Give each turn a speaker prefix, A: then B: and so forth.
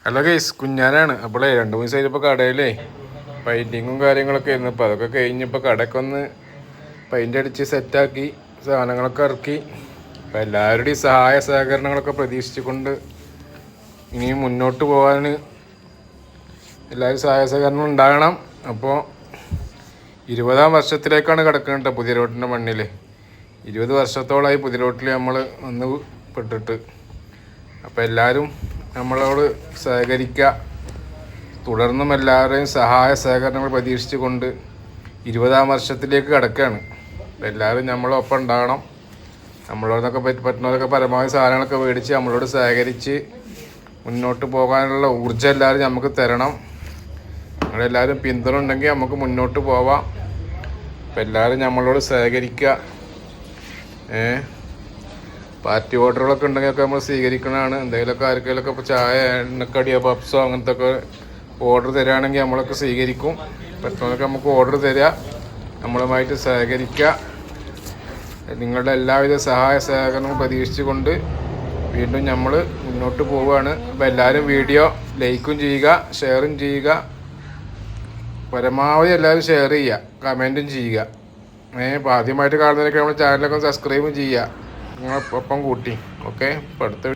A: Hello guys, കുഞ്ഞാനാണ്. അപ്പോളേ 2-3 ദിവസമായിട്ട് ഇപ്പോൾ കടയിലേ പെയിൻറ്റിങ്ങും കാര്യങ്ങളൊക്കെ ആയിരുന്നു. അപ്പോൾ അതൊക്കെ കഴിഞ്ഞപ്പോൾ കടയൊക്കെ ഒന്ന് പെയിൻ്റ് അടിച്ച് സെറ്റാക്കി സാധനങ്ങളൊക്കെ ഇറക്കി. അപ്പോൾ എല്ലാവരുടെയും സഹായ സഹകരണങ്ങളൊക്കെ പ്രതീക്ഷിച്ചുകൊണ്ട് ഇനിയും മുന്നോട്ട് പോകാൻ എല്ലാവരും സഹായ സഹകരണം ഉണ്ടാകണം. അപ്പോൾ 20ാം വർഷത്തിലേക്കാണ് കിടക്കുന്നത് പുതിയ റോഡിൻ്റെ മണ്ണിൽ. 20 വർഷത്തോളമായി പുതിയ റോട്ടിൽ നമ്മൾ വന്ന് പെട്ടിട്ട്. അപ്പോൾ എല്ലാവരും നമ്മളോട് സഹകരിക്കുക. തുടർന്നും എല്ലാവരുടെയും സഹായ സഹകരണങ്ങൾ പ്രതീക്ഷിച്ചുകൊണ്ട് 20ാം വർഷത്തിലേക്ക് കിടക്കുകയാണ്. അപ്പോൾ എല്ലാവരും നമ്മളൊപ്പം ഉണ്ടാകണം. നമ്മളോടൊക്കെ പറ്റുന്നതൊക്കെ പരമാവധി സാധനങ്ങളൊക്കെ മേടിച്ച് നമ്മളോട് സഹകരിച്ച് മുന്നോട്ട് പോകാനുള്ള ഊർജ്ജം എല്ലാവരും നമുക്ക് തരണം. നിങ്ങളെല്ലാവരും പിന്തുണ ഉണ്ടെങ്കിൽ നമുക്ക് മുന്നോട്ട് പോവാം. അപ്പോൾ എല്ലാവരും നമ്മളോട് സഹകരിക്കുക. പാർട്ടി ഓർഡറുകളൊക്കെ ഉണ്ടെങ്കിലൊക്കെ നമ്മൾ സ്വീകരിക്കണതാണ്. എന്തെങ്കിലുമൊക്കെ ആർക്കെങ്കിലുമൊക്കെ ഇപ്പോൾ ചായ, എണ്ണക്കടിയോ പപ്സോ അങ്ങനത്തെ ഒക്കെ ഓർഡർ തരികയാണെങ്കിൽ നമ്മളൊക്കെ സ്വീകരിക്കും. പറ്റുന്നതൊക്കെ നമുക്ക് ഓർഡർ തരിക, നമ്മളുമായിട്ട് സഹകരിക്കുക. നിങ്ങളുടെ എല്ലാവിധ സഹായ സഹകരണവും പ്രതീക്ഷിച്ചുകൊണ്ട് വീണ്ടും നമ്മൾ മുന്നോട്ട് പോവുകയാണ്. അപ്പോൾ എല്ലാവരും വീഡിയോ ലൈക്കും ചെയ്യുക, ഷെയറും ചെയ്യുക. പരമാവധി എല്ലാവരും ഷെയർ ചെയ്യുക, കമൻറ്റും ചെയ്യുക. ഇപ്പോൾ ആദ്യമായിട്ട് കാണുന്നതിനൊക്കെ നമ്മുടെ ചാനലൊക്കെ സബ്സ്ക്രൈബും ചെയ്യുക. നിങ്ങളൊപ്പം കൂട്ടി. ഓക്കെ, ഇപ്പോൾ അടുത്ത